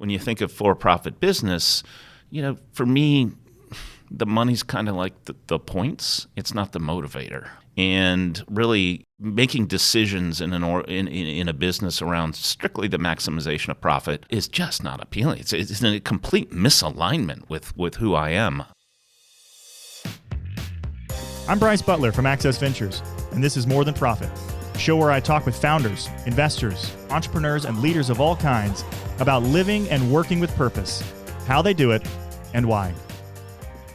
when you think of for-profit business, for me, the money's kind of like the points. It's not the motivator. And really making decisions in a business around strictly the maximization of profit is just not appealing. It's a complete misalignment with who I am. I'm Bryce Butler from Access Ventures, and this is More Than Profit, a show where I talk with founders, investors, entrepreneurs, and leaders of all kinds about living and working with purpose, how they do it, and why.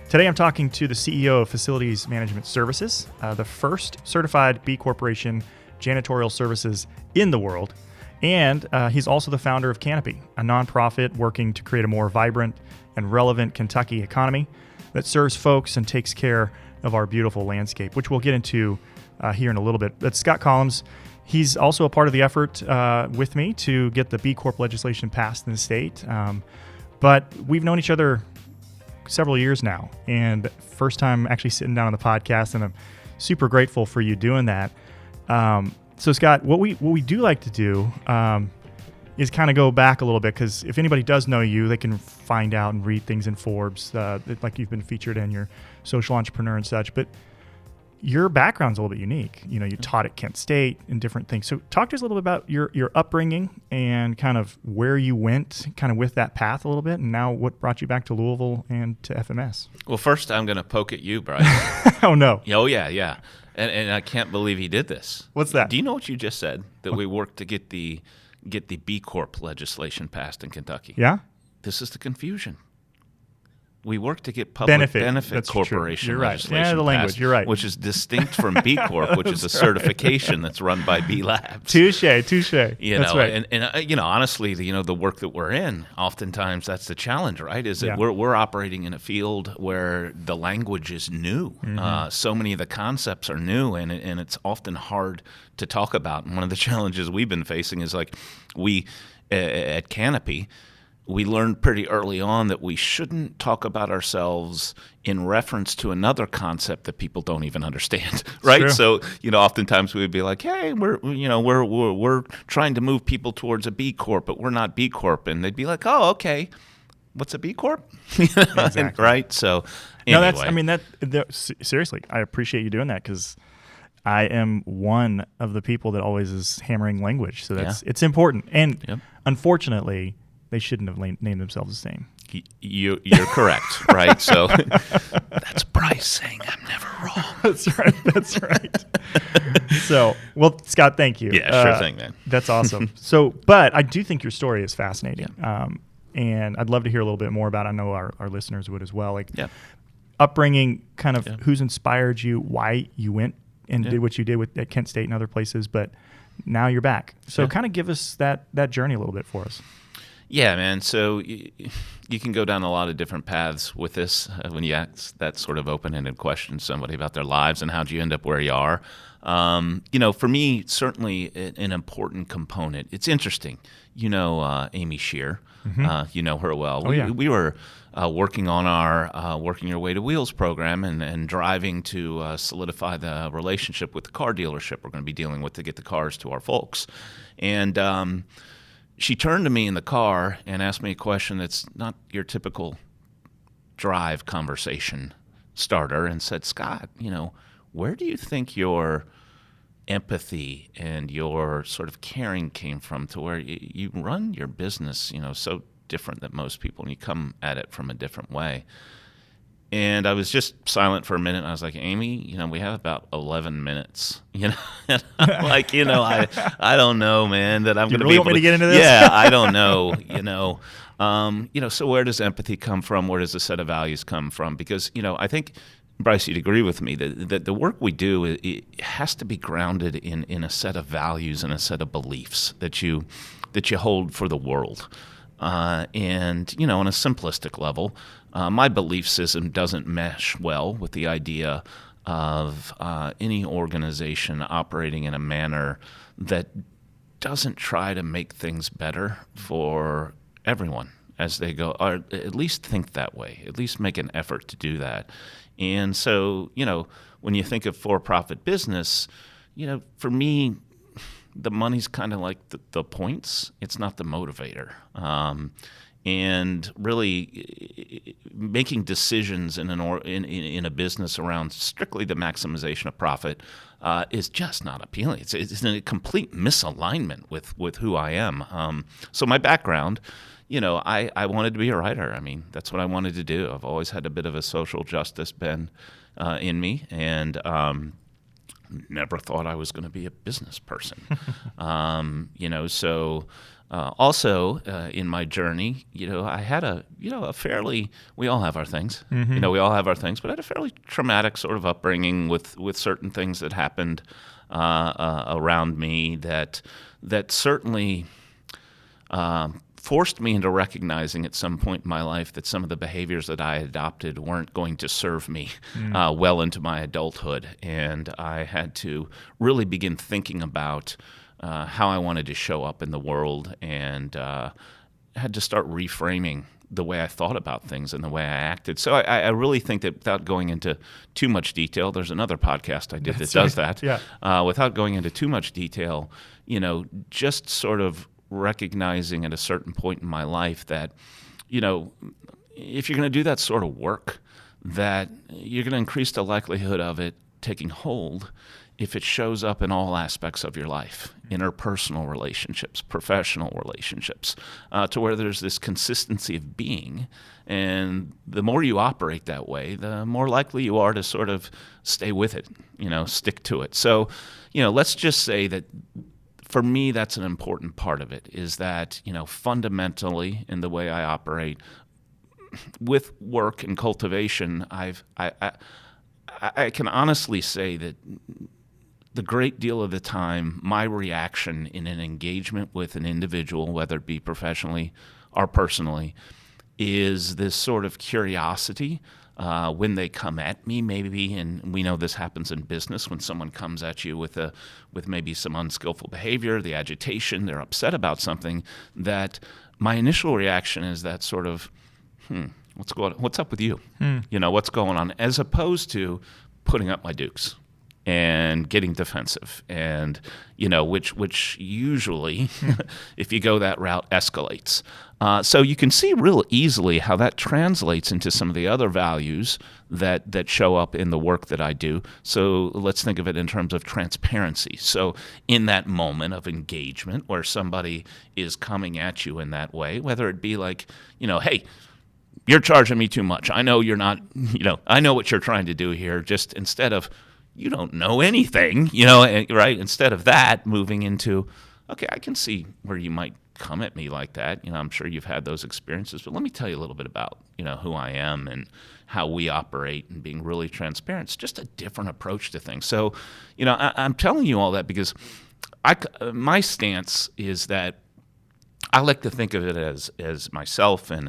Today I'm talking to the CEO of Facilities Management Services, the first certified B Corporation janitorial services in the world, and he's also the founder of Canopy, a nonprofit working to create a more vibrant and relevant Kentucky economy that serves folks and takes care of our beautiful landscape, which we'll get into here in a little bit. But Scott Koloms, he's also a part of the effort with me to get the B Corp legislation passed in the state. But we've known each other several years now, and first time actually sitting down on the podcast, and I'm super grateful for you doing that. So Scott, what we do like to do is kind of go back a little bit, because if anybody does know you, they can find out and read things in Forbes, like you've been featured in your social entrepreneur and such, but your background's a little bit unique. You taught at Kent State and different things. So talk to us a little bit about your upbringing and kind of where you went kind of with that path a little bit, and now what brought you back to Louisville and to FMS. Well, first I'm going to poke at you, Bryce. Oh, no. Oh, yeah. And I can't believe he did this. What's that? Do you know what you just said? That we worked to get the B Corp legislation passed in Kentucky. Yeah? This is the confusion. We work to get public benefit corporation You're right. legislation Yeah, the language. passed, You're right. which is distinct from B Corp, which is a certification that's run by B Labs. Touche. That's right. And honestly, the work that we're in, oftentimes that's the challenge, right? Is that Yeah. we're operating in a field where the language is new. Mm-hmm. So many of the concepts are new, and it's often hard to talk about. And one of the challenges we've been facing is we at Canopy, we learned pretty early on that we shouldn't talk about ourselves in reference to another concept that people don't even understand, right? True. So, oftentimes we would be like, "Hey, we're trying to move people towards a B Corp, but we're not B Corp," and they'd be like, "Oh, okay, what's a B Corp?" Exactly. Right? So, anyway. Seriously, I appreciate you doing that, because I am one of the people that always is hammering language, so it's important, and unfortunately, they shouldn't have named themselves the same. You're correct, right? So that's Bryce saying I'm never wrong. That's right. So, well, Scott, thank you. Yeah, sure thing, man. That's awesome. But I do think your story is fascinating, and I'd love to hear a little bit more about it. I know our listeners would as well. Upbringing, kind of who's inspired you, why you went and did what you did at Kent State and other places, but now you're back. So kind of give us that journey a little bit for us. Yeah, man. So you can go down a lot of different paths with this when you ask that sort of open-ended question to somebody about their lives and how'd you end up where you are. For me, certainly an important component. It's interesting. Amy Shear. Mm-hmm. You know her well. We were working on our Working Your Way to Wheels program and driving to solidify the relationship with the car dealership we're going to be dealing with to get the cars to our folks. And she turned to me in the car and asked me a question that's not your typical drive conversation starter, and said, "Scott, where do you think your empathy and your sort of caring came from to where you run your business, so different than most people, and you come at it from a different way?" And I was just silent for a minute, and I was like, "Amy, we have about 11 minutes, And I'm like, I don't know, man, that I'm going to be able want me to get into this? Yeah, I don't know, so where does empathy come from? Where does a set of values come from? Because, I think, Bryce, you'd agree with me that the work we do, it has to be grounded in a set of values and a set of beliefs that you hold for the world. And, on a simplistic level, my belief system doesn't mesh well with the idea of any organization operating in a manner that doesn't try to make things better for everyone as they go, or at least think that way, at least make an effort to do that. And so, when you think of for-profit business, for me, the money's kind of like the points. It's not the motivator. and really making decisions in a business around strictly the maximization of profit is just not appealing. It's a complete misalignment with who I am. So my background, I wanted to be a writer. I mean, that's what I wanted to do. I've always had a bit of a social justice bend in me, and never thought I was going to be a business person. Also in my journey, I had a fairly, we all have our things, we all have our things, but I had a fairly traumatic sort of upbringing with certain things that happened around me that certainly forced me into recognizing at some point in my life that some of the behaviors that I adopted weren't going to serve me well into my adulthood. And I had to really begin thinking about how I wanted to show up in the world, and had to start reframing the way I thought about things and the way I acted. So I really think that without going into too much detail, there's another podcast I did that does that. Yeah. Without going into too much detail, just sort of recognizing at a certain point in my life that, if you're going to do that sort of work, that you're going to increase the likelihood of it taking hold if it shows up in all aspects of your life, interpersonal relationships, professional relationships, to where there's this consistency of being. And the more you operate that way, the more likely you are to sort of stay with it, stick to it. So, let's just say that for me, that's an important part of it, is that, fundamentally in the way I operate with work and cultivation, I can honestly say that the great deal of the time, my reaction in an engagement with an individual, whether it be professionally or personally, is this sort of curiosity when they come at me, maybe, and we know this happens in business when someone comes at you with maybe some unskillful behavior, the agitation, they're upset about something, that my initial reaction is that sort of, what's up with you? What's going on? As opposed to putting up my dukes and getting defensive, and which usually, if you go that route, escalates. So you can see real easily how that translates into some of the other values that show up in the work that I do. So let's think of it in terms of transparency. So in that moment of engagement where somebody is coming at you in that way, whether it be like, hey, you're charging me too much. I know you're not, I know what you're trying to do here. Just instead of, you don't know anything, right? Instead of that, moving into, okay, I can see where you might come at me like that. I'm sure you've had those experiences, but let me tell you a little bit about, who I am and how we operate, and being really transparent. It's just a different approach to things. So, I'm telling you all that because my stance is that I like to think of it as myself, and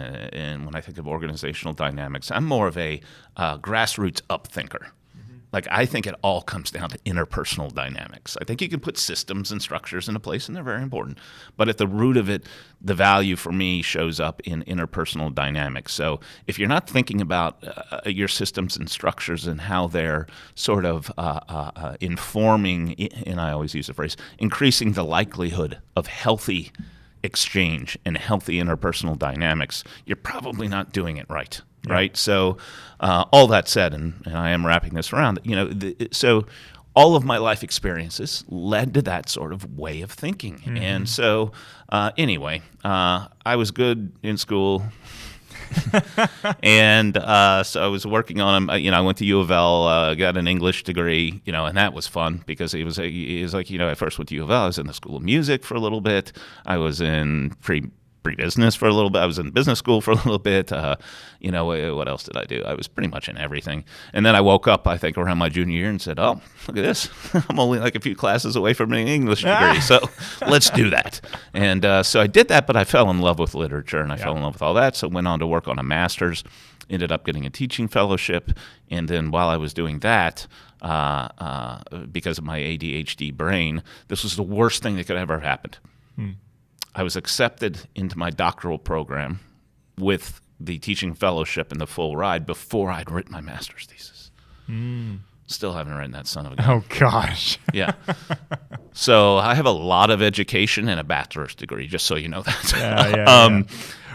when I think of organizational dynamics, I'm more of a grassroots up thinker. Like, I think it all comes down to interpersonal dynamics. I think you can put systems and structures into place, and they're very important. But at the root of it, the value for me shows up in interpersonal dynamics. So if you're not thinking about your systems and structures and how they're sort of informing, and I always use the phrase, increasing the likelihood of healthy exchange and healthy interpersonal dynamics, you're probably not doing it right. Yeah. Right. So all that said, and I am wrapping this around, so all of my life experiences led to that sort of way of thinking. Mm-hmm. And so anyway, I was good in school. And so I was working on, I went to U of L, got an English degree, and that was fun because it was like, I first went to U of L. I was in the School of Music for a little bit. I was in pre-business for a little bit. I was in business school for a little bit. What else did I do? I was pretty much in everything. And then I woke up, I think, around my junior year and said, oh, look at this. I'm only like a few classes away from an English degree, so let's do that. And so I did that, but I fell in love with literature, and I fell in love with all that, so went on to work on a master's, ended up getting a teaching fellowship, and then while I was doing that, because of my ADHD brain, this was the worst thing that could ever have happened. I was accepted into my doctoral program with the teaching fellowship and the full ride before I'd written my master's thesis. Still haven't written that son of a gun. Oh, gosh. Yeah. So I have a lot of education and a bachelor's degree, just so you know that. Yeah.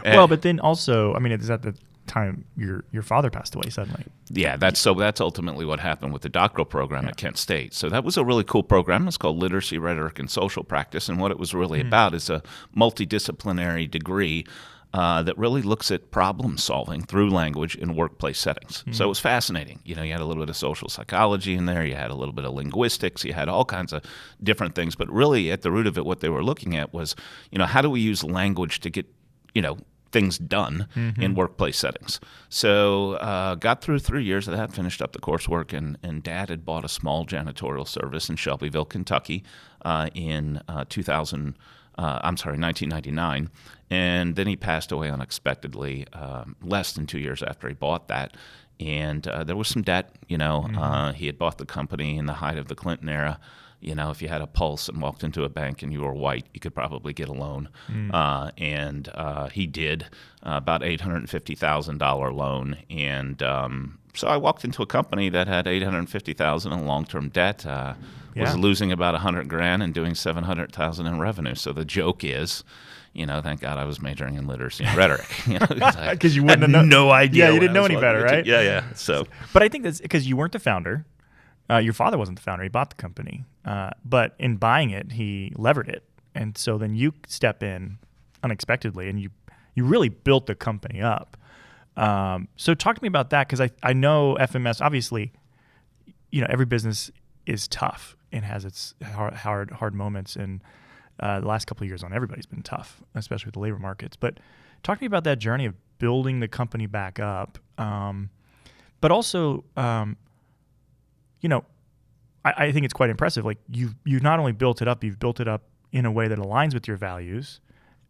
Well, but then also, I mean, it's at the time your father passed away suddenly. Yeah, that's ultimately what happened with the doctoral program at Kent State. So that was a really cool program. It's called Literacy, Rhetoric, and Social Practice. And what it was really about is a multidisciplinary degree that really looks at problem solving through language in workplace settings. So it was fascinating. You had a little bit of social psychology in there. You had a little bit of linguistics. You had all kinds of different things. But really at the root of it, what they were looking at was, how do we use language to get, things done in workplace settings. So got through 3 years of that, finished up the coursework, and Dad had bought a small janitorial service in Shelbyville, Kentucky in 1999. And then he passed away unexpectedly less than 2 years after he bought that. And there was some debt, He had bought the company in the height of the Clinton era. If you had a pulse and walked into a bank and you were white, you could probably get a loan. And he did about $850,000 loan. And so I walked into a company that had $850,000 in long-term debt, was losing about $100,000 and doing $700,000 in revenue. So the joke is, thank God I was majoring in literacy and rhetoric. Because you wouldn't have no idea. Yeah, you didn't know any better, right? Yeah. So, but I think that's because you weren't the founder. Your father wasn't the founder. He bought the company. But in buying it, he levered it. And so then you step in unexpectedly and you really built the company up. So talk to me about that, because I know FMS, obviously, every business is tough and has its hard moments. And the last couple of years on everybody's been tough, especially with the labor markets. But talk to me about that journey of building the company back up. But also, I think it's quite impressive. Like you've not only built it up, you've built it up in a way that aligns with your values.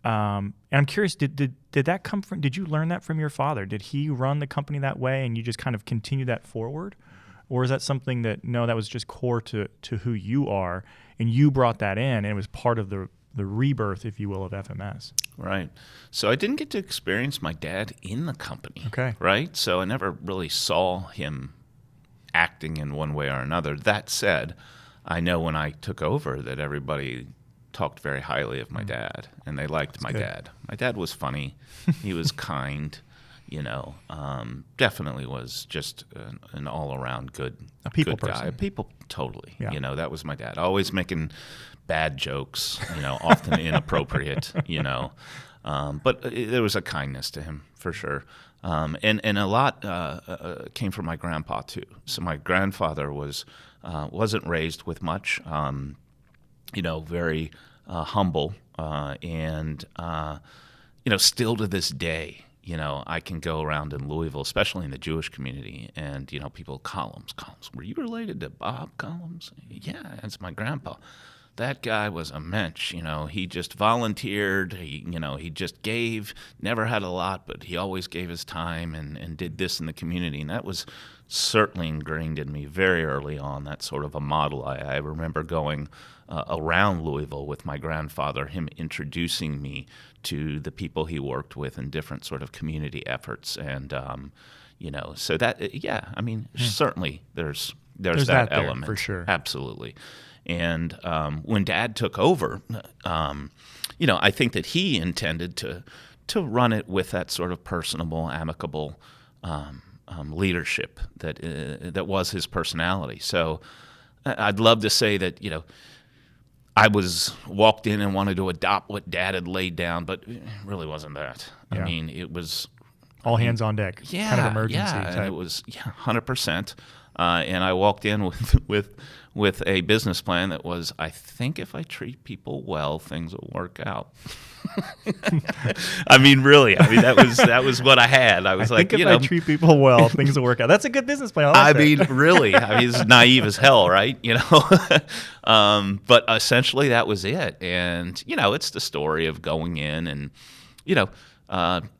And I'm curious, did that come from? Did you learn that from your father? Did he run the company that way, and you just kind of continue that forward, or is that something that was just core to who you are, and you brought that in, and it was part of the rebirth, if you will, of FMS? Right. So I didn't get to experience my dad in the company. Okay. Right. So I never really saw him acting in one way or another. That said, I know when I took over that everybody talked very highly of my dad, and they liked my dad. My dad was funny. He was kind, definitely was just an all-around good people good guy. person. People, totally. Yeah. That was my dad. Always making bad jokes, often inappropriate, but there was a kindness to him for sure. And a lot came from my grandpa too. So my grandfather wasn't raised with much, very humble, and still to this day, I can go around in Louisville, especially in the Jewish community, and people, Koloms. Were you related to Bob Koloms? Yeah, that's my grandpa. That guy was a mensch, he just volunteered, he just gave, never had a lot, but he always gave his time and did this in the community. And that was certainly ingrained in me very early on, that sort of a model. I remember going around Louisville with my grandfather, him introducing me to the people he worked with in different sort of community efforts. And, so that, certainly there's that element. For sure. Absolutely. And when Dad took over, I think that he intended to run it with that sort of personable, amicable leadership that was his personality. So I'd love to say that I was walked in and wanted to adopt what Dad had laid down, but it really wasn't that. Yeah. I mean, it was all hands on deck. Yeah, kind of emergency type. And it was 100%. And I walked in with a business plan that was, I think if I treat people well, things will work out. Really. That was what I had. I was I think if I treat people well, things will work out. That's a good business plan. Really. It's naive as hell, right? But essentially that was it. And, it's the story of going in and,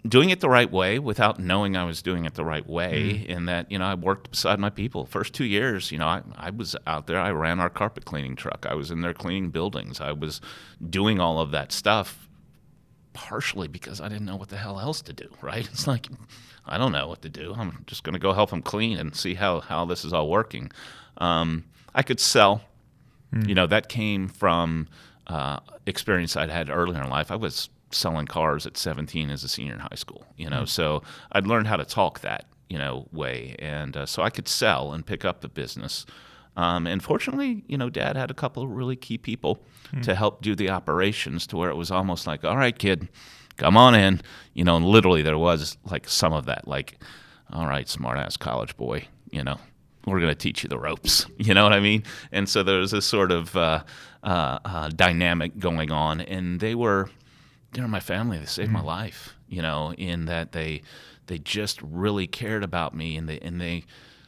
doing it the right way without knowing I was doing it the right way. In that, I worked beside my people. First 2 years, I was out there. I ran our carpet cleaning truck. I was in there cleaning buildings. I was doing all of that stuff partially because I didn't know what the hell else to do, right? It's like, I don't know what to do. I'm just going to go help them clean and see how this is all working. I could sell. That came from experience I'd had earlier in life. I was selling cars at 17 as a senior in high school, so I'd learned how to talk that, way. And so I could sell and pick up the business. And fortunately, Dad had a couple of really key people to help do the operations to where it was almost like, all right, kid, come on in. And literally there was like some of that, like, all right, smart ass college boy, we're going to teach you the ropes. You know what I mean? And so there was this sort of dynamic going on. And they were my family. They saved my life, in that they just really cared about me, and they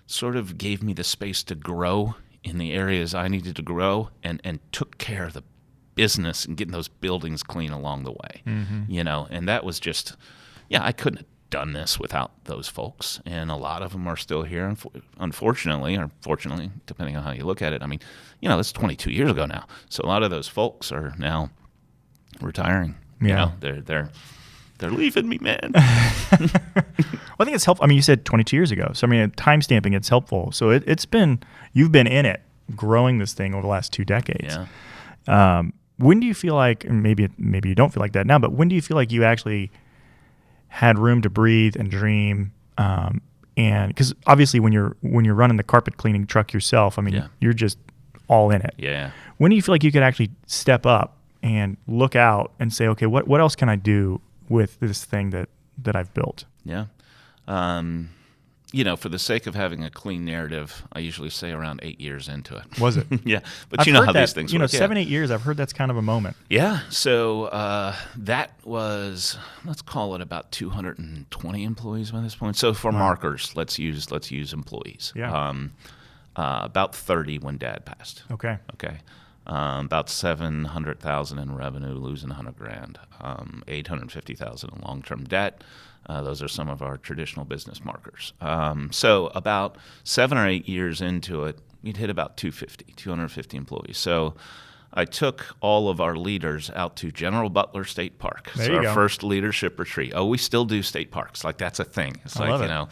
sort of gave me the space to grow in the areas I needed to grow, and took care of the business and getting those buildings clean along the way, and that was just, I couldn't have done this without those folks, and a lot of them are still here, unfortunately, or fortunately, depending on how you look at it. I mean, that's 22 years ago now, so a lot of those folks are now retiring. They're leaving me, man. Well, I think it's helpful. I mean, you said 22 years ago. So, I mean, time stamping, it's helpful. So you've been in it, growing this thing over the last 2 decades. Yeah. When do you feel like, and maybe you don't feel like that now, but when do you feel like you actually had room to breathe and dream? And because obviously when you're running the carpet cleaning truck yourself, I mean, you're just all in it. Yeah. When do you feel like you could actually step up and look out and say, okay, what else can I do with this thing that I've built? Yeah. For the sake of having a clean narrative, I usually say around 8 years into it. Was it? Yeah. But I've how these things work. 7, 8 years, I've heard that's kind of a moment. Yeah. So that was, let's call it about 220 employees by this point. So for markers, let's use employees. Yeah. About 30 when Dad passed. Okay. About 700,000 in revenue, losing $100,000, 850,000 in long-term debt. Those are some of our traditional business markers. So about 7 or 8 years into it, we'd hit about 250 employees. So I took all of our leaders out to General Butler State Park. It's our first leadership retreat. Oh, we still do state parks. Like, that's a thing. It's I like, love it.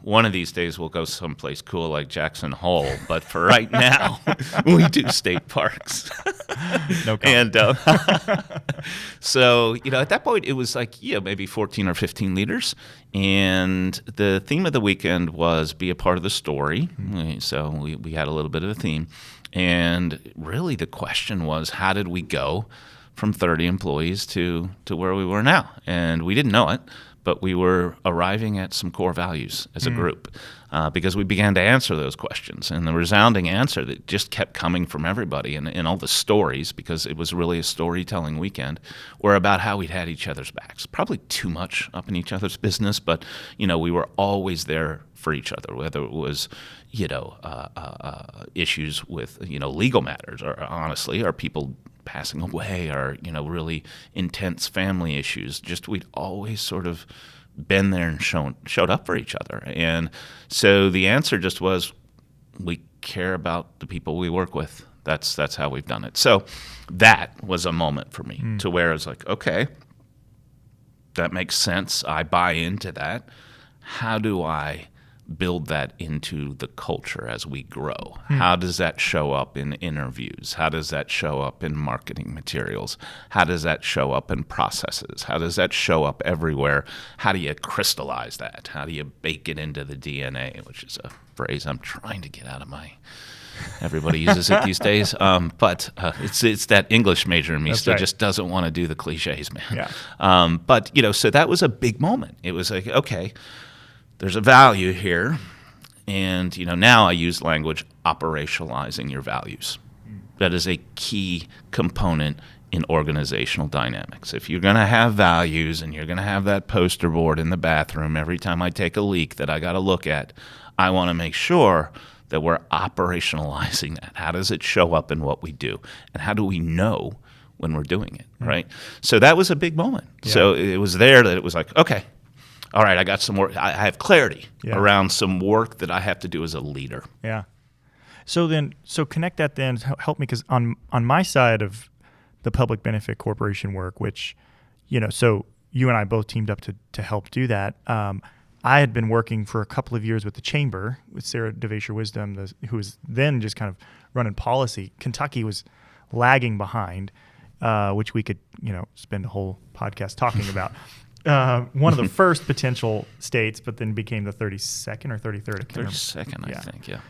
One of these days we'll go someplace cool like Jackson Hole, but for right now, we do state parks. No comment. And so, at that point, it was like, maybe 14 or 15 leaders. And the theme of the weekend was be a part of the story. Mm-hmm. So we had a little bit of a theme. And really the question was, how did we go from 30 employees to where we were now? And we didn't know it, but we were arriving at some core values as a group because we began to answer those questions. And the resounding answer that just kept coming from everybody and all the stories, because it was really a storytelling weekend, were about how we'd had each other's backs. Probably too much up in each other's business, but we were always there for each other, whether it was issues with legal matters, or honestly, or people passing away, or really intense family issues. Just we'd always sort of been there and showed up for each other. And so the answer just was, we care about the people we work with. That's how we've done it. So that was a moment for me to where it's like, okay, that makes sense. I buy into that. How do I build that into the culture as we grow? How does that show up in interviews? How does that show up in marketing materials? How does that show up in processes? How does that show up everywhere? How do you crystallize that? How do you bake it into the DNA, which is a phrase I'm trying to get out of my... Everybody uses it these days, but it's that English major in me still just doesn't want to do the cliches, man. Yeah. But so that was a big moment. It was like, okay, there's a value here, and now I use language, operationalizing your values. That is a key component in organizational dynamics. If you're going to have values and you're going to have that poster board in the bathroom every time I take a leak that I got to look at, I want to make sure that we're operationalizing that. How does it show up in what we do? And how do we know when we're doing it, right? So that was a big moment. Yeah. So it was there that it was like, okay, all right, I got some work. I have clarity around some work that I have to do as a leader. Yeah. So connect that then, help me, because on my side of the public benefit corporation work, which, so you and I both teamed up to help do that. I had been working for a couple of years with the chamber, with Sarah DeVasher Wisdom, who was then just kind of running policy. Kentucky was lagging behind. which we could, spend a whole podcast talking about. One of the first potential states, but then became the 32nd or 33rd. 32nd, I think, yeah.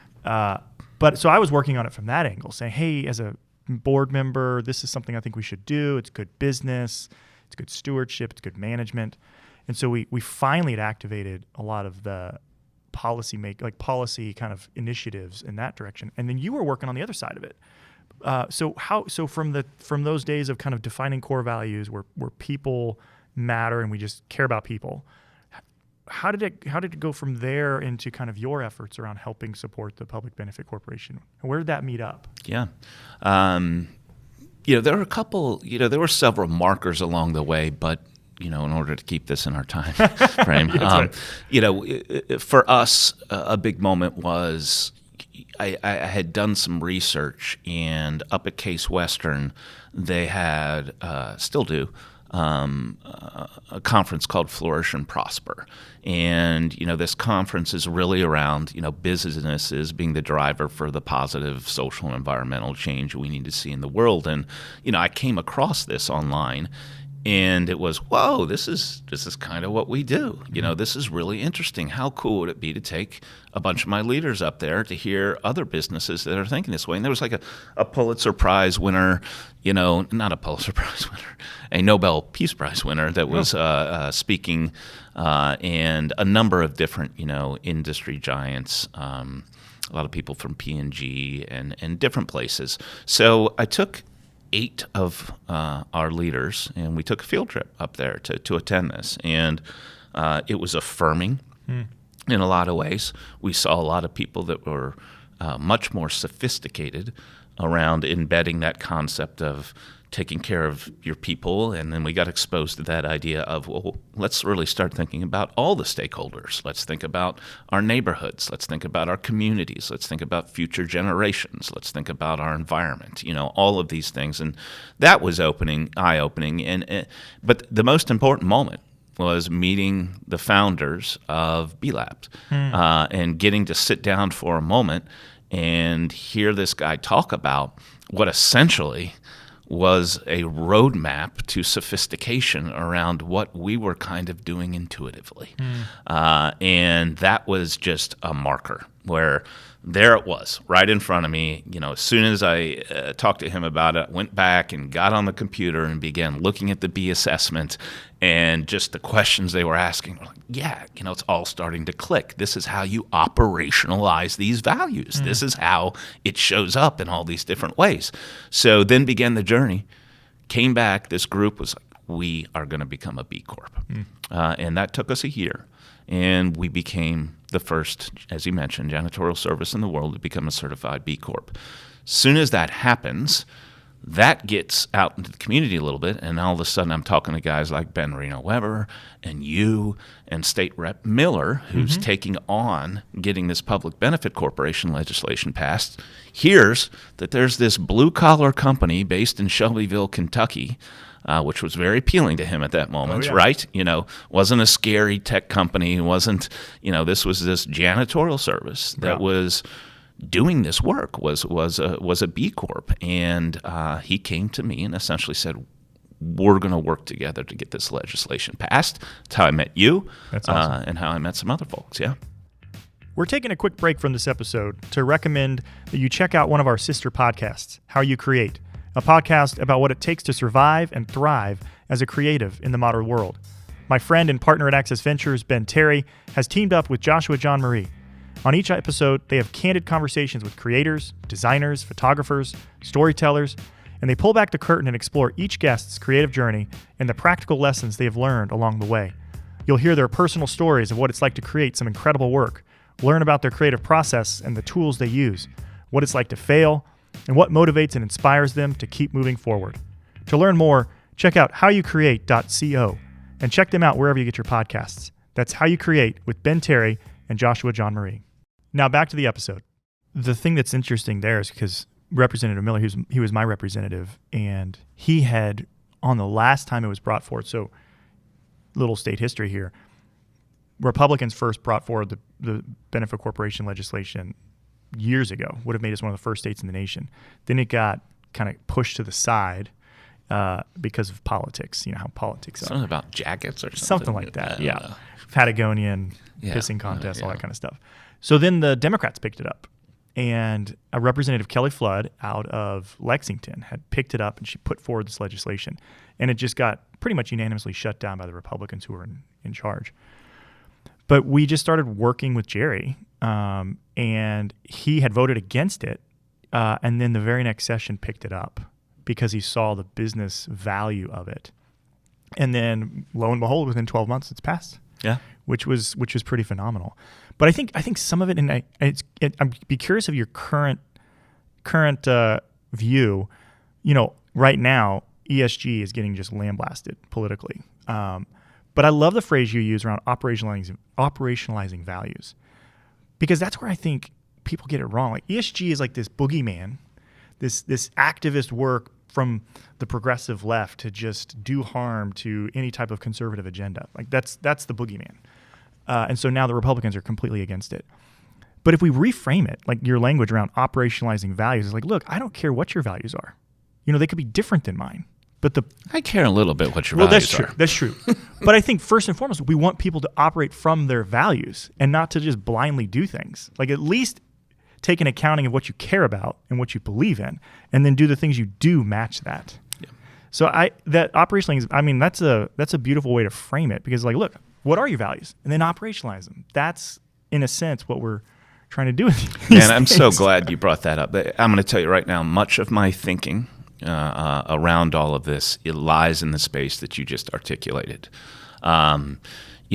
But so I was working on it from that angle, saying, hey, as a board member, this is something I think we should do. It's good business. It's good stewardship. It's good management. And so we finally had activated a lot of the policy kind of initiatives in that direction. And then you were working on the other side of it. So from those days of kind of defining core values where people matter and we just care about people, how did it go from there into kind of your efforts around helping support the Public Benefit Corporation? Where did that meet up? Yeah. There were several markers along the way, but in order to keep this in our time frame, for us, a big moment was I had done some research, and up at Case Western, they had, still do, a conference called Flourish and Prosper. And, this conference is really around, businesses being the driver for the positive social and environmental change we need to see in the world. And, I came across this online, and it was, whoa, this is kind of what we do. This is really interesting. How cool would it be to take a bunch of my leaders up there to hear other businesses that are thinking this way? And there was like a Pulitzer Prize winner, not a Pulitzer Prize winner, a Nobel Peace Prize winner that was speaking, and a number of different, industry giants, a lot of people from P&G and different places. So I took 8 of our leaders, and we took a field trip up there to attend this. And it was affirming in a lot of ways. We saw a lot of people that were much more sophisticated around embedding that concept of taking care of your people. And then we got exposed to that idea of, well, let's really start thinking about all the stakeholders. Let's think about our neighborhoods. Let's think about our communities. Let's think about future generations. Let's think about our environment, all of these things. And that was eye-opening. But the most important moment was meeting the founders of B-Labs and getting to sit down for a moment and hear this guy talk about what essentially was a roadmap to sophistication around what we were kind of doing intuitively. And that was just a marker where there it was right in front of me. As soon as I talked to him about it, I went back and got on the computer and began looking at the B assessment and just the questions they were asking. Like, yeah, it's all starting to click. This is how you operationalize these values. This is how it shows up in all these different ways. So then began the journey. Came back. This group was like, we are going to become a B Corp. And that took us a year. And we became the first, as you mentioned, janitorial service in the world to become a certified B Corp. Soon as that happens, that gets out into the community a little bit, and all of a sudden I'm talking to guys like Ben Reno-Weber and you and State Rep Miller, who's taking on getting this Public Benefit Corporation legislation passed, hears that there's this blue-collar company based in Shelbyville, Kentucky, which was very appealing to him at that moment, right? Wasn't a scary tech company. Wasn't, this was this janitorial service that was doing this work, was a B Corp. And he came to me and essentially said, we're going to work together to get this legislation passed. That's how I met you. That's awesome. And how I met some other folks, yeah. We're taking a quick break from this episode to recommend that you check out one of our sister podcasts, How You Create, a podcast about what it takes to survive and thrive as a creative in the modern world. My friend and partner at Access Ventures, Ben Terry, has teamed up with Joshua John Marie. On each episode, they have candid conversations with creators, designers, photographers, storytellers, and they pull back the curtain and explore each guest's creative journey and the practical lessons they have learned along the way. You'll hear their personal stories of what it's like to create some incredible work, learn about their creative process and the tools they use, what it's like to fail, and what motivates and inspires them to keep moving forward. To learn more, check out howyoucreate.co and check them out wherever you get your podcasts. That's How You Create with Ben Terry and Joshua John Marie. Now back to the episode. The thing that's interesting there is because Representative Miller, he was my representative, and he had, on the last time it was brought forward, so little state history here, Republicans first brought forward the Benefit Corporation legislation years ago, would have made us one of the first states in the nation. Then it got kind of pushed to the side, because of politics. You know how politics are. Something about jackets or something. Something like that, yeah. Patagonian, pissing contest, all that kind of stuff. So then the Democrats picked it up. And a Representative Kelly Flood out of Lexington had picked it up, and she put forward this legislation. And it just got pretty much unanimously shut down by the Republicans who were in charge. But we just started working with Jerry, and he had voted against it. And then the very next session picked it up because he saw the business value of it. And then lo and behold, within 12 months, it's passed. Yeah. Which was pretty phenomenal. But I think some of it, and I'd be curious of your current view. You know, right now ESG is getting just lambasted politically. But I love the phrase you use around operationalizing values, because that's where I think people get it wrong. Like ESG is like this boogeyman, this activist work from the progressive left to just do harm to any type of conservative agenda. Like that's the boogeyman. And so now the Republicans are completely against it. But if we reframe it, like your language around operationalizing values is like, look, I don't care what your values are. You know, they could be different than mine. But I care a little bit what your values are. That's true. But I think first and foremost, we want people to operate from their values and not to just blindly do things. Like at least take an accounting of what you care about and what you believe in, and then do the things you do match that. Yeah. So that operationalizing, I mean, that's a beautiful way to frame it, because like, look, what are your values? And then operationalize them. That's, in a sense, what we're trying to do with these Man, I'm so glad you brought that up. I'm going to tell you right now, much of my thinking around all of this, it lies in the space that you just articulated.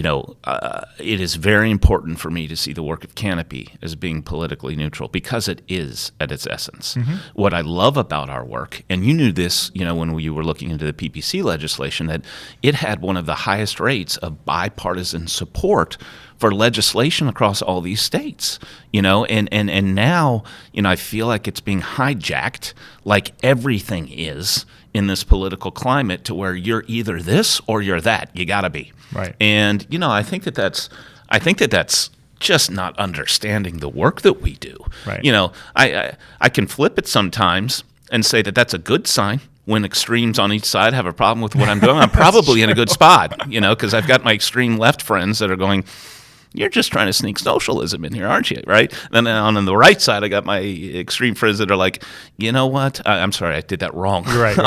It is very important for me to see the work of Canopy as being politically neutral, because it is at its essence. Mm-hmm. What I love about our work, and you knew this, when you were looking into the PPC legislation, that it had one of the highest rates of bipartisan support for legislation across all these states, and now, I feel like it's being hijacked, like everything is in this political climate, to where you're either this or you're that. You got to be. Right. And, I think that's just not understanding the work that we do. Right. I can flip it sometimes and say that that's a good sign. When extremes on each side have a problem with what I'm doing, I'm probably in a good spot, because I've got my extreme left friends that are going, you're just trying to sneak socialism in here, aren't you? Right? And then on the right side, I got my extreme friends that are like, you know what? I'm sorry, I did that wrong. Right.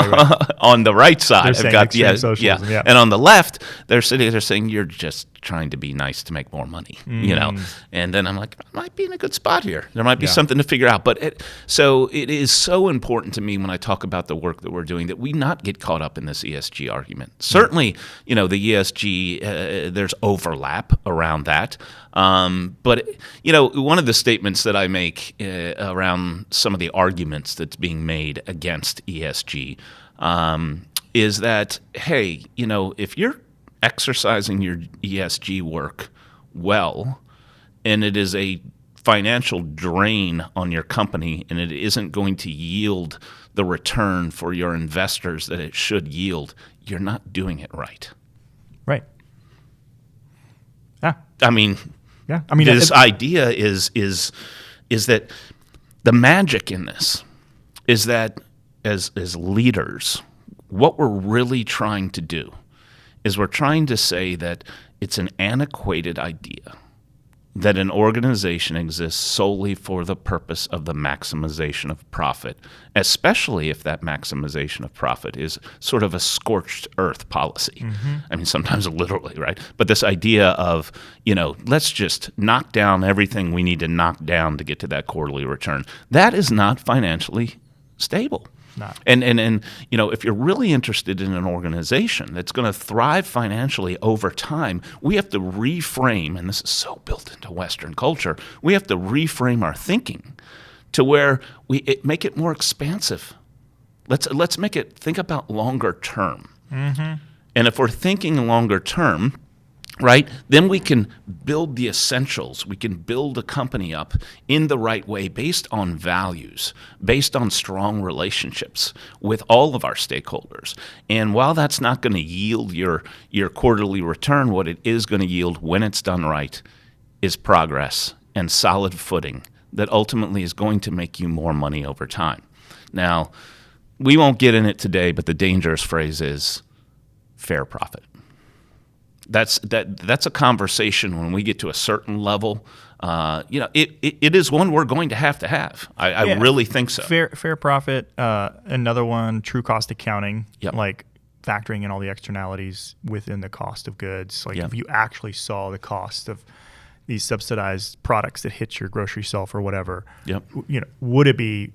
On the right side, I've got socialism. Yeah. And on the left, they're sitting there saying you're just trying to be nice to make more money. And then I'm like, I might be in a good spot here. There might be something to figure out. But so it is so important to me when I talk about the work that we're doing that we not get caught up in this ESG argument. Certainly, the ESG, there's overlap around that. But one of the statements that I make around some of the arguments that's being made against ESG is that, hey, if you're exercising your ESG work well, and it is a financial drain on your company, and it isn't going to yield the return for your investors that it should yield, you're not doing it right. Right. This idea is that the magic in this is that as leaders, what we're really trying to do is we're trying to say that it's an antiquated idea that an organization exists solely for the purpose of the maximization of profit, especially if that maximization of profit is sort of a scorched earth policy. Mm-hmm. I mean, sometimes literally, right? But this idea of, let's just knock down everything we need to knock down to get to that quarterly return, that is not financially stable. Not. And if you're really interested in an organization that's going to thrive financially over time, we have to reframe, and this is so built into Western culture, we have to reframe our thinking to where we make it more expansive. Let's make it think about longer term. Mm-hmm. And if we're thinking longer term, right, then we can build the essentials. We can build a company up in the right way based on values, based on strong relationships with all of our stakeholders. And while that's not going to yield your quarterly return, what it is going to yield when it's done right is progress and solid footing that ultimately is going to make you more money over time. Now, we won't get in it today, but the dangerous phrase is fair profit. That's a conversation when we get to a certain level. It is one we're going to have. I really think so. Fair profit. Another one, true cost accounting. Yep. Like factoring in all the externalities within the cost of goods. Like if you actually saw the cost of these subsidized products that hit your grocery shelf or whatever, would it be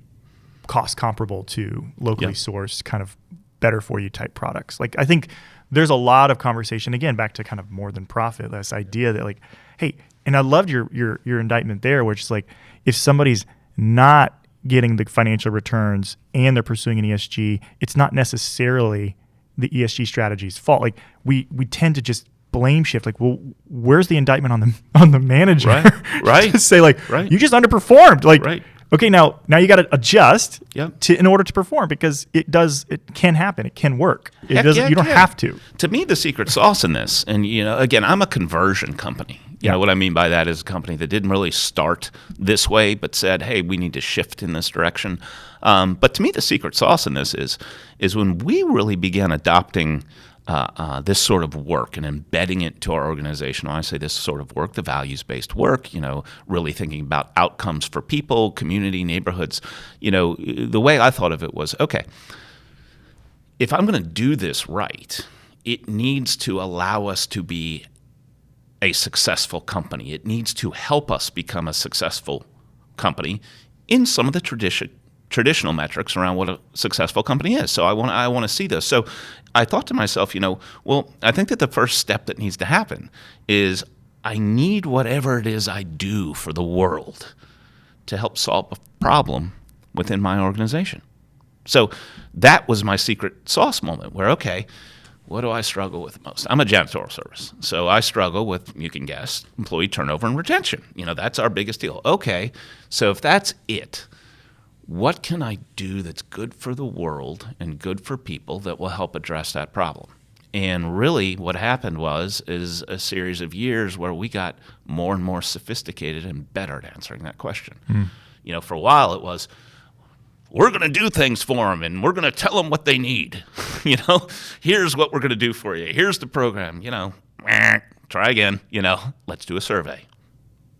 cost comparable to locally sourced kind of better for you type products? Like I think there's a lot of conversation, again, back to kind of more than profit, this idea that like, hey, and I loved your indictment there, which is like, if somebody's not getting the financial returns and they're pursuing an ESG, it's not necessarily the ESG strategy's fault. Like we tend to just blame shift. Like, well, where's the indictment on the manager? Right. Just say like, you just underperformed. Like, okay, now you got to adjust in order to perform, because it can happen. It can work. You don't have to. To me, the secret sauce in this, and again, I'm a conversion company. You know what I mean by that is a company that didn't really start this way, but said, hey, we need to shift in this direction. But to me, the secret sauce in this is when we really began adopting this sort of work and embedding it to our organization. When I say this sort of work, the values-based work, really thinking about outcomes for people, community, neighborhoods. The way I thought of it was, okay, if I'm going to do this right, it needs to allow us to be a successful company. It needs to help us become a successful company in some of the traditional metrics around what a successful company is. So I want to see this. So I thought to myself, I think that the first step that needs to happen is I need whatever it is I do for the world to help solve a problem within my organization. So that was my secret sauce moment where, okay, what do I struggle with most? I'm a janitorial service. So I struggle with, you can guess, employee turnover and retention. That's our biggest deal. Okay, so if that's it, what can I do that's good for the world and good for people that will help address that problem? And really what happened is a series of years where we got more and more sophisticated and better at answering that question. For a while it was, we're going to do things for them and we're going to tell them what they need. Here's what we're going to do for you. Here's the program, try again, let's do a survey.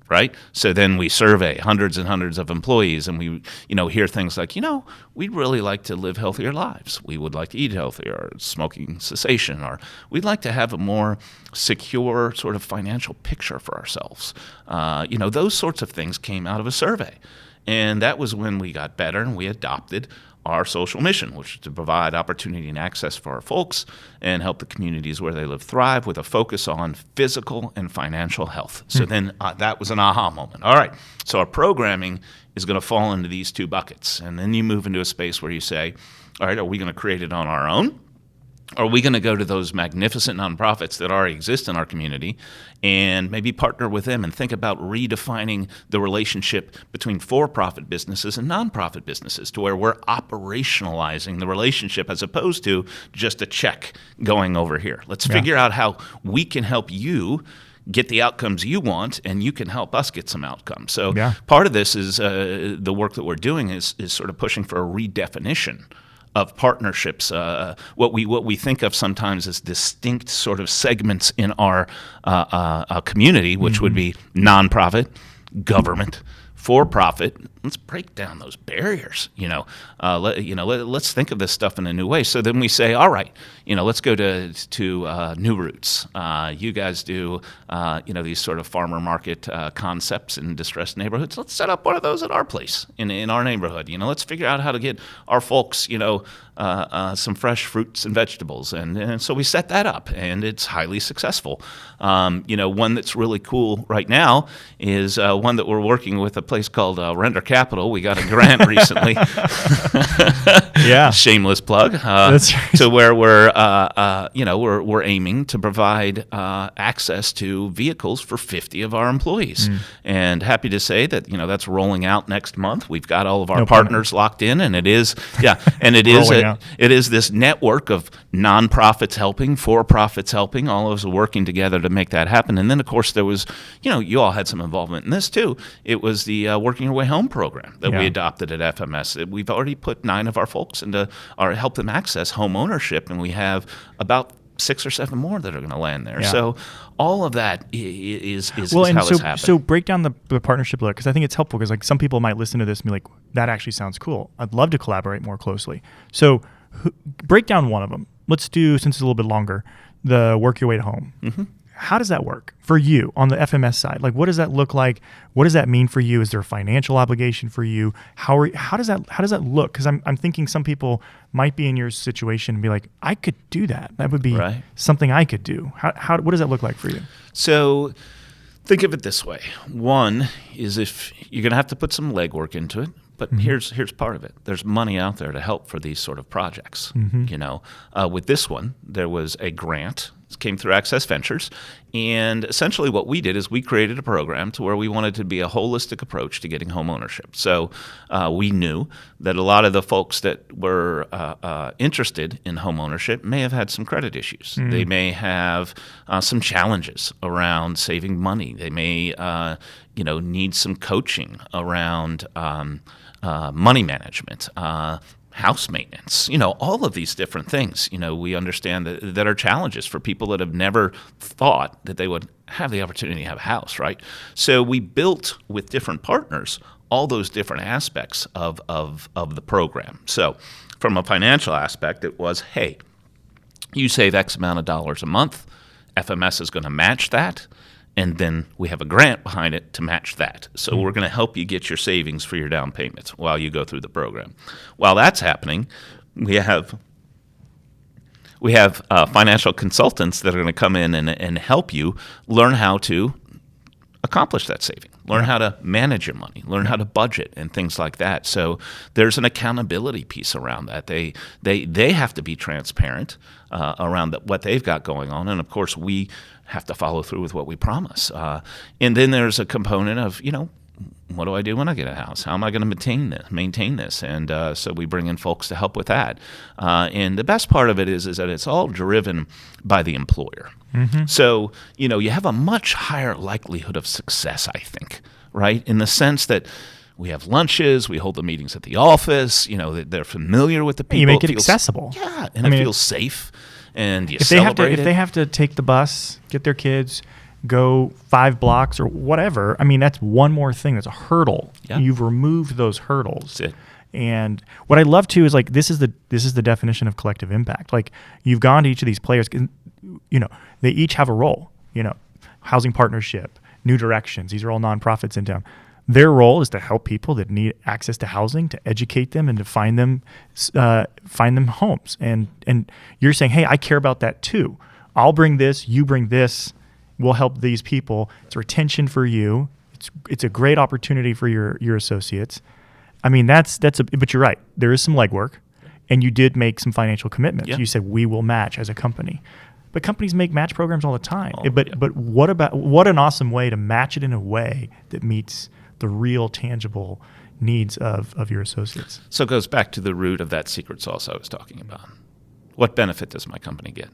Right? So then we survey hundreds and hundreds of employees and we, hear things like, we'd really like to live healthier lives. We would like to eat healthier, or smoking cessation, or we'd like to have a more secure sort of financial picture for ourselves. Those sorts of things came out of a survey. And that was when we got better and we adopted our social mission, which is to provide opportunity and access for our folks and help the communities where they live thrive with a focus on physical and financial health. So then that was an aha moment. All right, so our programming is going to fall into these two buckets. And then you move into a space where you say, all right, are we going to create it on our own? Are we going to go to those magnificent nonprofits that already exist in our community and maybe partner with them and think about redefining the relationship between for-profit businesses and nonprofit businesses to where we're operationalizing the relationship as opposed to just a check going over here? Let's figure out how we can help you get the outcomes you want, and you can help us get some outcomes. So part of this is the work that we're doing is sort of pushing for a redefinition of partnerships, what we think of sometimes as distinct sort of segments in our community, which would be nonprofit, government, for-profit. Let's break down those barriers. Let's think of this stuff in a new way. So then we say, all right, let's go to New Roots. You guys do these sort of farmer market concepts in distressed neighborhoods. Let's set up one of those at our place in our neighborhood. Let's figure out how to get our folks some fresh fruits and vegetables, and so we set that up, and it's highly successful. One that's really cool right now is one that we're working with a place called Render Capital. We got a grant recently. Shameless plug. That's right. To where we're aiming to provide access to vehicles for 50 of our employees, and happy to say that that's rolling out next month. We've got all of our partners locked in, and it is Yeah. It is this network of nonprofits helping, for-profits helping, all of us working together to make that happen. And then, of course, there was, you all had some involvement in this too. It was the Working Your Way Home program that we adopted at FMS. We've already put 9 of our folks help them access home ownership, and we have about 6 or 7 more that are going to land there. Yeah. So all of that is how it's it's happening. So break down the partnership because I think it's helpful because some people might listen to this and be like, that actually sounds cool. I'd love to collaborate more closely. So break down one of them. Let's do, since it's a little bit longer, the Work Your Way to Home. Mm-hmm. How does that work for you on the FMS side? Like, what does that look like? What does that mean for you? Is there a financial obligation for you? How does that look? Because I'm thinking some people might be in your situation and be like, I could do that. That would be something I could do. What does that look like for you? So think of it this way. One is if you're going to have to put some legwork into it. But here's part of it. There's money out there to help for these sort of projects. With this one, there was a grant. It came through Access Ventures. And essentially what we did is we created a program to where we wanted to be a holistic approach to getting home ownership. So we knew that a lot of the folks that were interested in home ownership may have had some credit issues. They may have some challenges around saving money. They may need some coaching around money management, house maintenance, all of these different things, we understand that are challenges for people that have never thought that they would have the opportunity to have a house, right? So we built with different partners all those different aspects of the program. So from a financial aspect, it was, hey, you save X amount of dollars a month, FMS is going to match that, and then we have a grant behind it to match that. So we're going to help you get your savings for your down payments while you go through the program. While that's happening, we have financial consultants that are going to come in and help you learn how to accomplish that saving, learn how to manage your money, learn how to budget and things like that. So there's an accountability piece around that. They have to be transparent around what they've got going on. And, of course, we have to follow through with what we promise. And then there's a component of, what do I do when I get a house? How am I going to maintain this? And so we bring in folks to help with that. And the best part of it is that it's all driven by the employer. Mm-hmm. So, you have a much higher likelihood of success, I think, right? In the sense that we have lunches, we hold the meetings at the office, they're familiar with the people. You make it accessible. Yeah, and it feels safe. And if they have to take the bus, get their kids, go 5 blocks or whatever, that's one more thing. That's a hurdle. Yeah. You've removed those hurdles. That's it. And what I love too is like this is the definition of collective impact. Like you've gone to each of these players, they each have a role. Housing Partnership, New Directions. These are all nonprofits in town. Their role is to help people that need access to housing, to educate them, and to find them homes. And you're saying, hey, I care about that too. I'll bring this. You bring this. We'll help these people. It's retention for you. It's a great opportunity for your associates. But you're right. There is some legwork, and you did make some financial commitments. Yeah. You said we will match as a company. But companies make match programs all the time. But what an awesome way to match it in a way that meets the real tangible needs of your associates. So it goes back to the root of that secret sauce I was talking about. What benefit does my company get?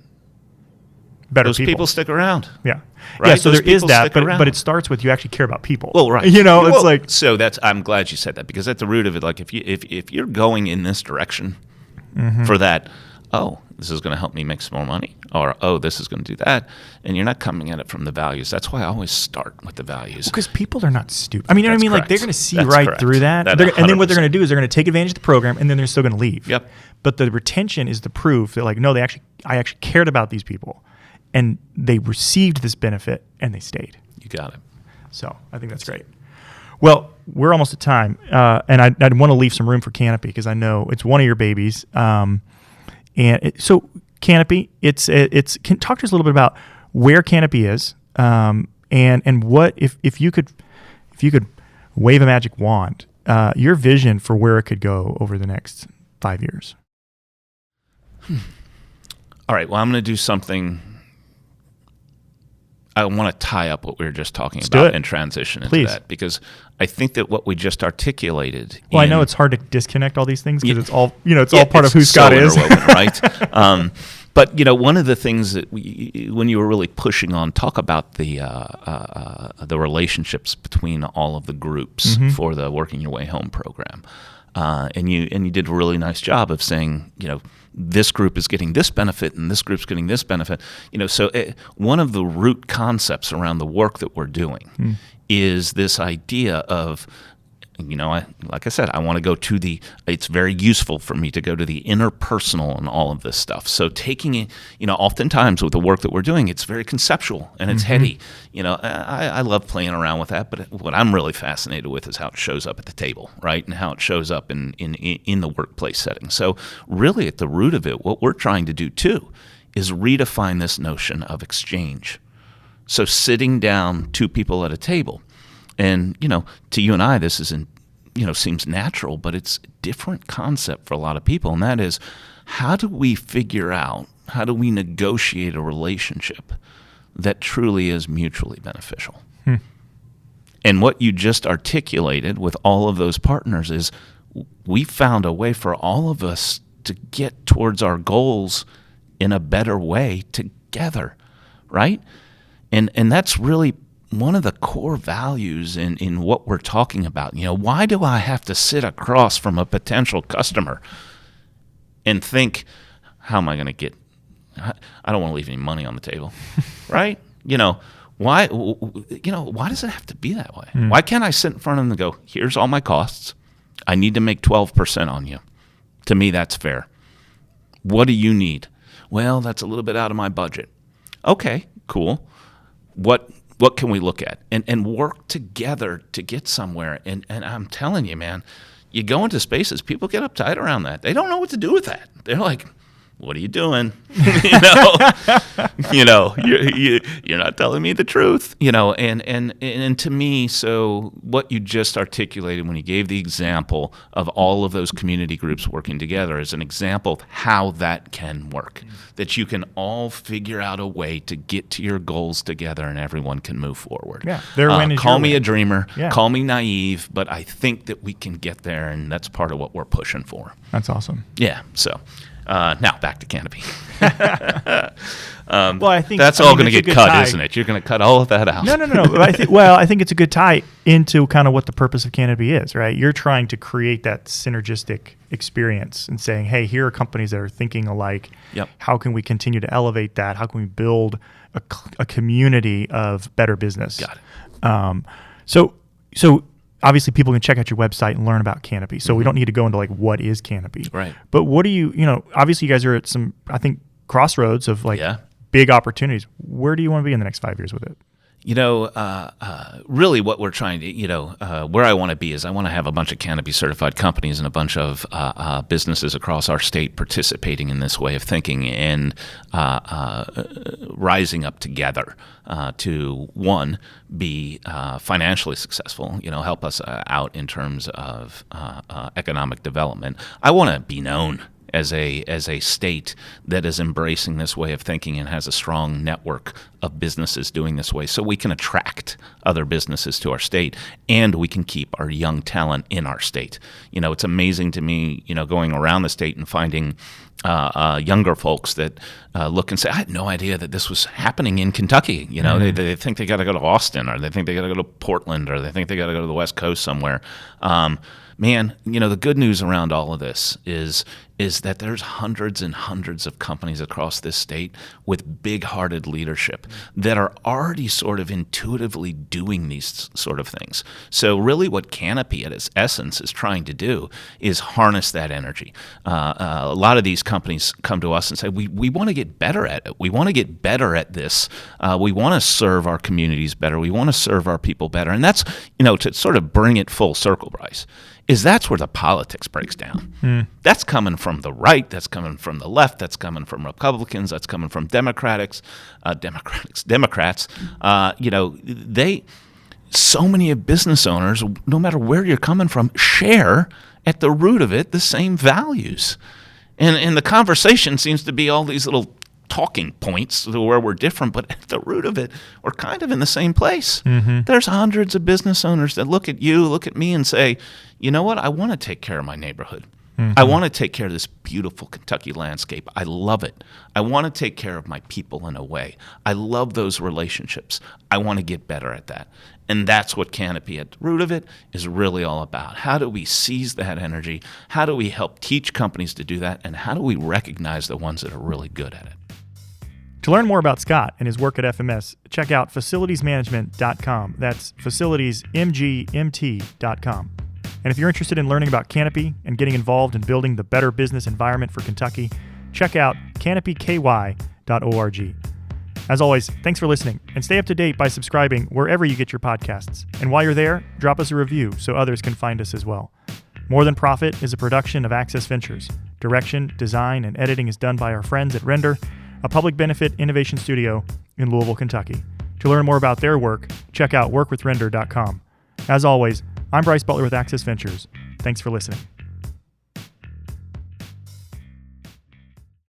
Better Those people stick around. Yeah. Right? Yeah, so Those there is that, but but it starts with you actually care about people. Well, right. It's like so I'm glad you said that because at the root of it, like if you're going in this direction for that, this is going to help me make some more money, or this is going to do that, and you're not coming at it from the values. That's why I always start with the values. Because people are not stupid. Like they're going to see right through that, and then what they're going to do is they're going to take advantage of the program, and then they're still going to leave. Yep. But the retention is the proof that like, no, I actually cared about these people, and they received this benefit, and they stayed. You got it. So I think that's great. Well, we're almost at time, and I'd want to leave some room for Canopy because I know it's one of your babies. So Canopy, can talk to us a little bit about where Canopy is, and what if you could wave a magic wand, your vision for where it could go over the next 5 years. All right. Well, I'm going to do something I want to tie up what we were just talking Let's do about it. and transition into Please. that, because I think that what we just articulated. Well, I know it's hard to disconnect all these things because it's all, it's all part of who it's Scott so is. interwoven, right? But one of the things that when you were really pushing on, talk about the relationships between all of the groups for the Working Your Way Home program, and you did a really nice job of saying, this group is getting this benefit and this group's getting this benefit. So one of the root concepts around the work that we're doing is this idea of, like I said, I want to go to it's very useful for me to go to the interpersonal and all of this stuff. So taking it, oftentimes with the work that we're doing, it's very conceptual and it's heady. I love playing around with that, but what I'm really fascinated with is how it shows up at the table, right? And how it shows up in the workplace setting. So really at the root of it, what we're trying to do too is redefine this notion of exchange. So sitting down two people at a table. And, to you and I, this isn't, seems natural, but it's a different concept for a lot of people. And that is, how do we negotiate a relationship that truly is mutually beneficial? And what you just articulated with all of those partners is we found a way for all of us to get towards our goals in a better way together, right? And that's really one of the core values in what we're talking about. Why do I have to sit across from a potential customer and think, how am I going to get, I don't want to leave any money on the table, right? Why does it have to be that way? Why can't I sit in front of them and go, here's all my costs. I need to make 12% on you. To me, that's fair. What do you need? Well, that's a little bit out of my budget. Okay, cool. What can we look at and work together to get somewhere? And I'm telling you, man, you go into spaces, people get uptight around that. They don't know what to do with that. They're like, what are you doing? You're not telling me the truth. And to me, so what you just articulated when you gave the example of all of those community groups working together is an example of how that can work. That you can all figure out a way to get to your goals together and everyone can move forward. Yeah, their win is call your me win. a dreamer, Yeah. call me naive, but I think that we can get there, and that's part of what we're pushing for. That's awesome. Yeah, so now back to Canopy. Well, I think that's all going to it's a get good cut, tie. isn't it? You're going to cut all of that out. No. I think it's a good tie into kind of what the purpose of Canopy is, right? You're trying to create that synergistic experience and saying, hey, here are companies that are thinking alike. Yep. How can we continue to elevate that? How can we build a community of better business? Got it. So obviously people can check out your website and learn about Canopy. So we don't need to go into like what is Canopy. Right. But what do obviously you guys are at some, I think, crossroads of big opportunities. Where do you want to be in the next 5 years with it? Really what we're trying to, where I want to be is I want to have a bunch of Canopy certified companies and a bunch of businesses across our state participating in this way of thinking and rising up together to, one, be financially successful, help us out in terms of economic development. I want to be known as a state that is embracing this way of thinking and has a strong network of businesses doing this way, so we can attract other businesses to our state and we can keep our young talent in our state. It's amazing to me, going around the state and finding younger folks that look and say, I had no idea that this was happening in Kentucky. They think they got to go to Austin, or they think they got to go to Portland, or they think they got to go to the West Coast somewhere. Man, the good news around all of this is that there's hundreds and hundreds of companies across this state with big-hearted leadership that are already sort of intuitively doing these sort of things. So really what Canopy at its essence is trying to do is harness that energy. A lot of these companies come to us and say, we want to get better at it. We want to get better at this. We want to serve our communities better. We want to serve our people better. And that's, to sort of bring it full circle, Bryce, that's where the politics breaks down. That's coming from the right, that's coming from the left, that's coming from Republicans, that's coming from Democrats. So many of business owners, no matter where you're coming from, share at the root of it the same values. And the conversation seems to be all these little talking points where we're different, but at the root of it, we're kind of in the same place. There's hundreds of business owners that look at you, look at me, and say, you know what? I want to take care of my neighborhood. I want to take care of this beautiful Kentucky landscape. I love it. I want to take care of my people in a way. I love those relationships. I want to get better at that. And that's what Canopy at the root of it is really all about. How do we seize that energy? How do we help teach companies to do that? And how do we recognize the ones that are really good at it? To learn more about Scott and his work at FMS, check out facilitiesmanagement.com. That's facilitiesmgmt.com. And if you're interested in learning about Canopy and getting involved in building the better business environment for Kentucky, check out canopyky.org. As always, thanks for listening, and stay up to date by subscribing wherever you get your podcasts. And while you're there, drop us a review so others can find us as well. More Than Profit is a production of Access Ventures. Direction, design, and editing is done by our friends at Render, a public benefit innovation studio in Louisville, Kentucky. To learn more about their work, check out workwithrender.com. As always, I'm Bryce Butler with Access Ventures. Thanks for listening.